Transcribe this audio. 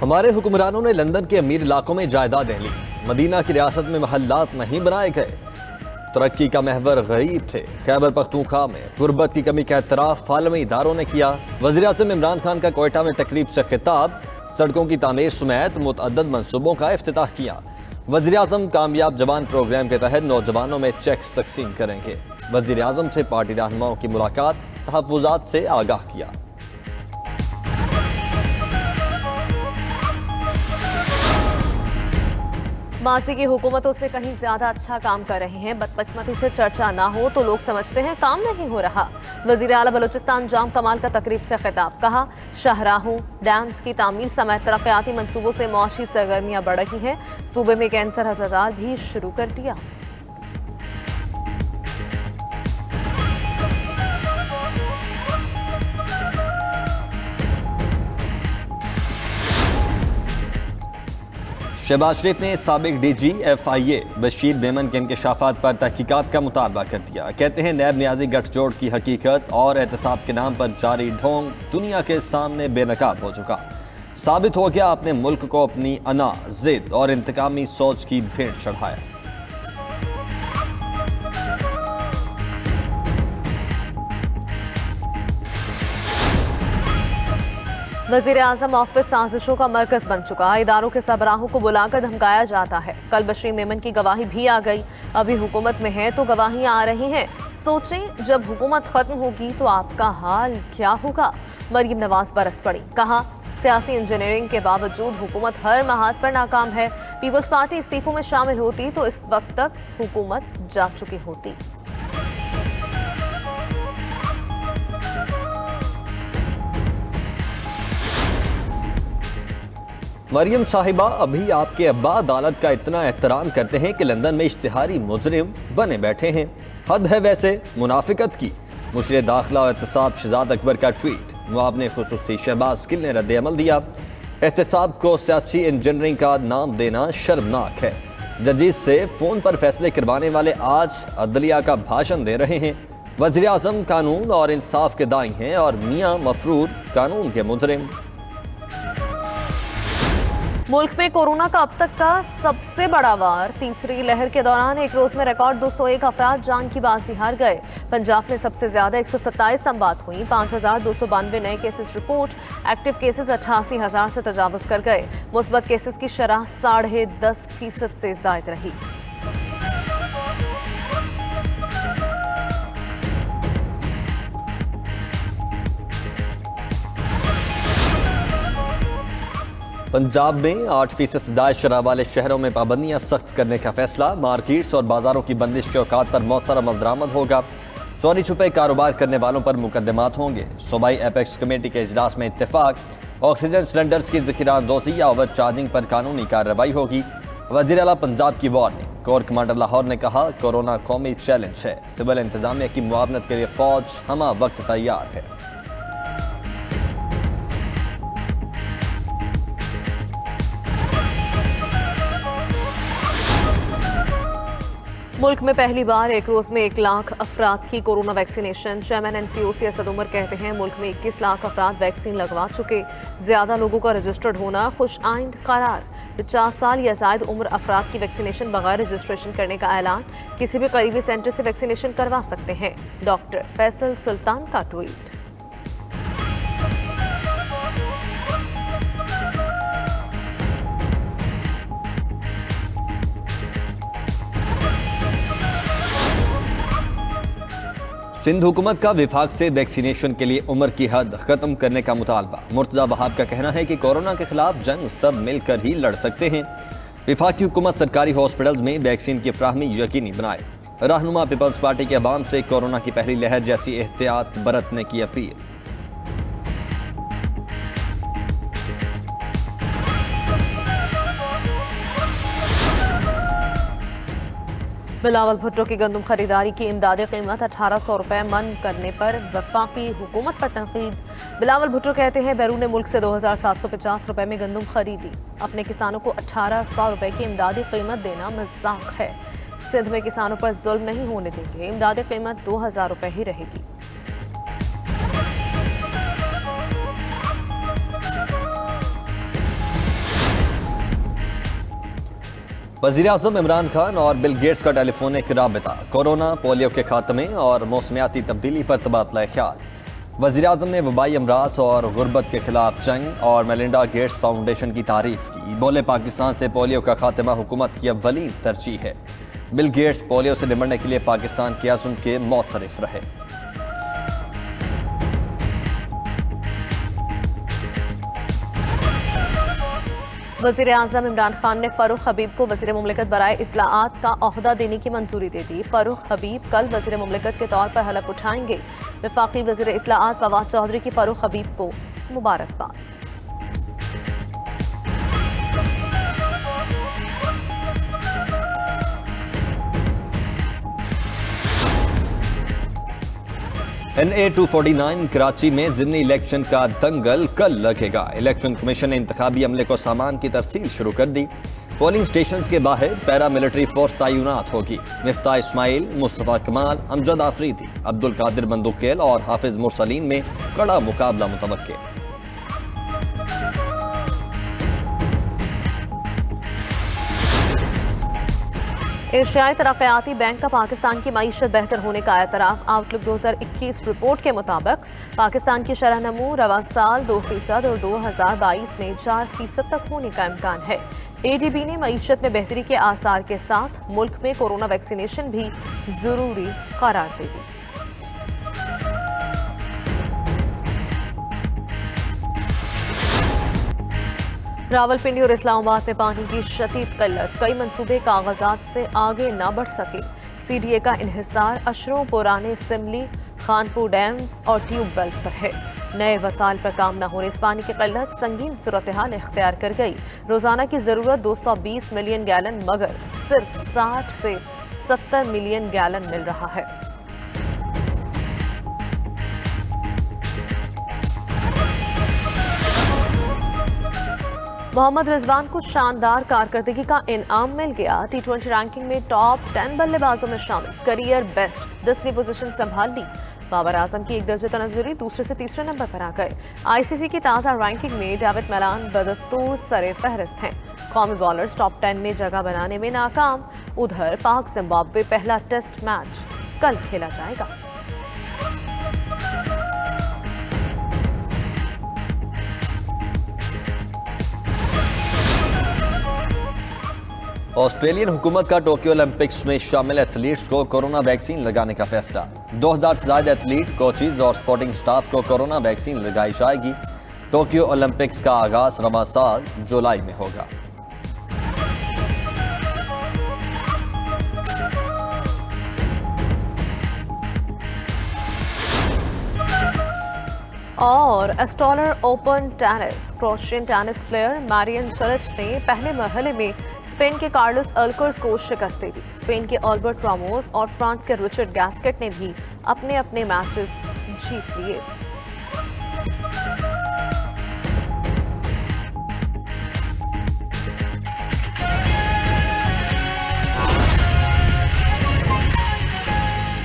हमारे हुक्मरानों ने लंदन के अमीर इलाकों में जायदादें ली, मदीना की रियासत में महल्लात नहीं बनाए गए। तरक्की का महवर गरीब थे। खैबर पख्तूनख्वा में गुर्बत की कमी का एतराफ आलमी इदारों ने किया। वज़ीर-ए-आज़म इमरान खान का कोयटा में तकरीब से खिताब। सड़कों की तामीर समेत मुतअद्दिद मंसूबों का इफ्तिताह किया। वज़ीर-ए-आज़म कामयाब जवान प्रोग्राम के तहत नौजवानों में चेक्स तकसीम करेंगे। वज़ीर-ए-आज़म से पार्टी रहनुमाओं की मुलाकात, तहफ़्फ़ुज़ात से आगाह किया। मासी की हुकूमतों से कहीं ज्यादा अच्छा काम कर रहे हैं। बदकिस्मती से चर्चा ना हो तो लोग समझते हैं काम नहीं हो रहा। वजीर आला बलूचिस्तान जाम कमाल का तकरीब से खिताब। कहा, शाहराहों, डैम्स की तामीर समेत तरक्याती मंसूबों से मुआशी सरगर्मियां बढ़ रही हैं। सूबे में कैंसर अस्पताल भी शुरू कर दिया। शहबाज शरीफ ने साबिक DG FIA बशीर मेमन के इंकशाफात पर तहकीकात का मुतालबा कर दिया। कहते हैं नैब नियाजी गठजोड़ की हकीकत और एहतसाब के नाम पर जारी ढोंग दुनिया के सामने बेनकाब हो चुका। साबित हो गया आपने मुल्क को अपनी अना, जिद और इंतकामी सोच की भेंट चढ़ाया। वजीर आजम ऑफिस साजिशों का मरकज बन चुका। इदारों के सरबराहों को बुलाकर धमकाया जाता है। कल बशीर मेमन की गवाही भी आ गई। अभी हुकूमत में है तो गवाहियां आ रही हैं। सोचें जब हुकूमत खत्म होगी तो आपका हाल क्या होगा। मरीम नवाज बरस पड़ी। कहा, सियासी इंजीनियरिंग के बावजूद हुकूमत हर महाज पर नाकाम है। पीपल्स पार्टी इस्तीफों में शामिल होती तो इस वक्त तक हुकूमत जा चुकी होती। मरियम साहिबा, अभी आपके अब्बा अदालत का इतना एहतराम करते हैं कि लंदन में इश्तिहारी मुजरिम बने बैठे हैं। हद है वैसे मुनाफिकत की। मुशीर दाखिला और एहतसाब शहजाद अकबर का ट्वीट। मुआवने खुसूसी शहबाज गिल ने रद्द-ए-अमल दिया। एहतसाब को सियासी इंजीनियरिंग का नाम देना शर्मनाक है। जजेस से फ़ोन पर फैसले करवाने वाले आज अदलिया का भाषण दे रहे हैं। वज़ीर आज़म कानून और इंसाफ के दाई हैं और मियाँ मफरूर कानून के मुजरिम। मुल्क में कोरोना का अब तक का सबसे बड़ा वार। तीसरी लहर के दौरान एक रोज में रिकॉर्ड 201 अफराद जान की बाजी हार गए। पंजाब में सबसे ज्यादा 127 संबात हुई। 5292 नए केसेस रिपोर्ट। एक्टिव केसेस 88,000 से तजावुज कर गए। मुस्बत केसेस की शरह 10.5% से ज्यादा रही। पंजाब में 8% से ज़ायद शराब वाले शहरों में पाबंदियां सख्त करने का फैसला। मार्केट्स और बाजारों की बंदिश के औकात पर मौसर अमल दरामद होगा। चोरी छुपे कारोबार करने वालों पर मुकदमात होंगे। सूबाई एपेक्स कमेटी के इजलास में इत्तेफाक। ऑक्सीजन सिलेंडर्स की ज़ख़ीरा अंदोज़ी या ओवर चार्जिंग पर कानूनी कार्रवाई होगी। वज़ीर आला पंजाब की वार्निंग। कोर कमांडर लाहौर ने कहा, कोरोना कौमी चैलेंज है। सिविल इंतजामिया की मुआवनत के लिए फौज हमा वक्त तैयार है। मुल्क में पहली बार एक रोज में 1 लाख अफराद की corona vaccination. Chairman NCOC Asad Umar कहते हैं, मुल्क में 21 लाख अफराद वैक्सीन लगवा चुके। ज्यादा लोगों का रजिस्टर्ड होना खुश आइंद करार। 50 साल या जायद उम्र अफराद की वैक्सीनेशन बगैर रजिस्ट्रेशन करने का ऐलान। किसी भी करीबी सेंटर से वैक्सीनेशन करवा सकते हैं। डॉक्टर फैसल सुल्तान का ट्वीट। सिंध हुकूमत का विफाक से वैक्सीनेशन के लिए उम्र की हद खत्म करने का मुतालबा। मुर्तजा वहाब का कहना है कि कोरोना के खिलाफ जंग सब मिलकर ही लड़ सकते हैं। विफाक की हुकूमत सरकारी हॉस्पिटल्स में वैक्सीन की फ्राहमी यकीनी बनाए। रहनुमा पीपल्स पार्टी के अवाम से कोरोना की पहली लहर जैसी एहतियात बरतने की अपील। बिलावल भुट्टो की गंदम खरीदारी की इमदादी कीमत 1800 रुपए मन करने पर वफाकी हुकूमत पर तनकीद। बिलावल भुट्टो कहते हैं, बैरून मुल्क से 2750 रुपए में गंदम खरीदी। अपने किसानों को 1800 रुपए की इमदादी कीमत देना मजाक है। सिंध में किसानों पर जुल्म नहीं होने देंगे। इमदादी कीमत 2000 रुपए ही रहेगी। वज़ीर आज़म इमरान खान और बिल गेट्स का टेलीफोनिक राबता, कोरोना, पोलियो के खात्मे और मौसमियाती तब्दीली पर तबादला ख्याल। वज़ीर आज़म ने वबाई अमराज और गुर्बत के खिलाफ जंग और मेलिंडा गेट्स फाउंडेशन की तारीफ की। बोले, पाकिस्तान से पोलियो का खात्मा हुकूमत की अव्वलीन तरजीह है। बिल गेट्स पोलियो से निपटने के लिए पाकिस्तान के अज़्म के मुतरफ रहे। वज़ीर आज़म इमरान खान ने फ़ारूक हबीब को वज़ीर मुमलिकत बराए इत्तलाआत का ओहदा देने की मंजूरी दे दी। फ़ारूक हबीब कल वज़ीर मुमलिकत के तौर पर हलफ उठाएंगे। वफाकी वज़ीर इत्तलाआत फवाद चौधरी की फ़ारूक हबीब को मुबारकबाद। NA-249 कराची में ज़िमनी इलेक्शन का दंगल कल लगेगा। इलेक्शन कमीशन ने इंतखाबी अमले को सामान की तरसील शुरू कर दी। पोलिंग स्टेशन के बाहर पैरा मिलिट्री फोर्स तैनात होगी। मिफ्ताह इस्माइल, मुस्तफ़ा कमाल, अमजद आफरीदी, अब्दुल कादिर बंदूकेल और हाफिज मुरसलीन में कड़ा मुकाबला मुतवक्के। एशियाई तरक्याती बैंक का पाकिस्तान की मईशत बेहतर होने का एतराफ़। आउटलुक 2021 रिपोर्ट के मुताबिक पाकिस्तान की शरह नमू रवा साल 2% और 2022 में 4% तक होने का इम्कान है। ADB ने मईशत में बेहतरी के आसार के साथ मुल्क में कोरोना वैक्सीनेशन भी जरूरी करार दे दी। रावलपिंडी और इस्लामाबाद में पानी की शदीद किल्लत, कई मंसूबे कागजात से आगे न बढ़ सके। CDA का इन्हिसार अशरों पुराने सिमली, खानपुर डैम्स और ट्यूबवेल्स पर है। नए वसाइल पर काम न होने से पानी की किल्लत संगीन सूरत हाल इख्तियार कर गई। रोजाना की जरूरत 220 मिलियन गैलन, मगर सिर्फ 60 से 70 मिलियन गैलन मिल रहा है। मोहम्मद रिजवान को शानदार कारकर्दगी का इनाम मिल गया। T20 रैंकिंग में टॉप 10 बल्लेबाजों में शामिल, करियर बेस्ट 10वीं पोजीशन संभाल ली। बाबर आजम की एक दर्जे तनज़्ज़ुरी दूसरे से तीसरे नंबर पर आ गए। ICC की ताज़ा रैंकिंग में डेविड मेलान बदस्तूर सरे फहरिस्त हैं। कौमी बॉलर्स टॉप 10 में जगह बनाने में नाकाम। उधर पाक जिम्बाब्वे पहला टेस्ट मैच कल खेला जाएगा। ऑस्ट्रेलियन हुकूमत का टोक्यो ओलंपिक्स में शामिल एथलीट्स को कोरोना वैक्सीन लगाने का फैसला। 2000 से ज्यादा एथलीट, कोचेज और स्पोर्टिंग स्टाफ को कोरोना वैक्सीन लगाई जाएगी। टोक्यो ओलंपिक्स का आगाज रवा साल जुलाई में होगा। और Estoril Open tennis, Croatian tennis player Marin Cilic ने पहले मरहले में स्पेन के कार्लोस अल्कर्स को शिकस्त दे दी। स्पेन के अल्बर्ट रामोस और फ्रांस के रिचर्ड गैस्केट ने भी अपने अपने मैचेस जीत लिए।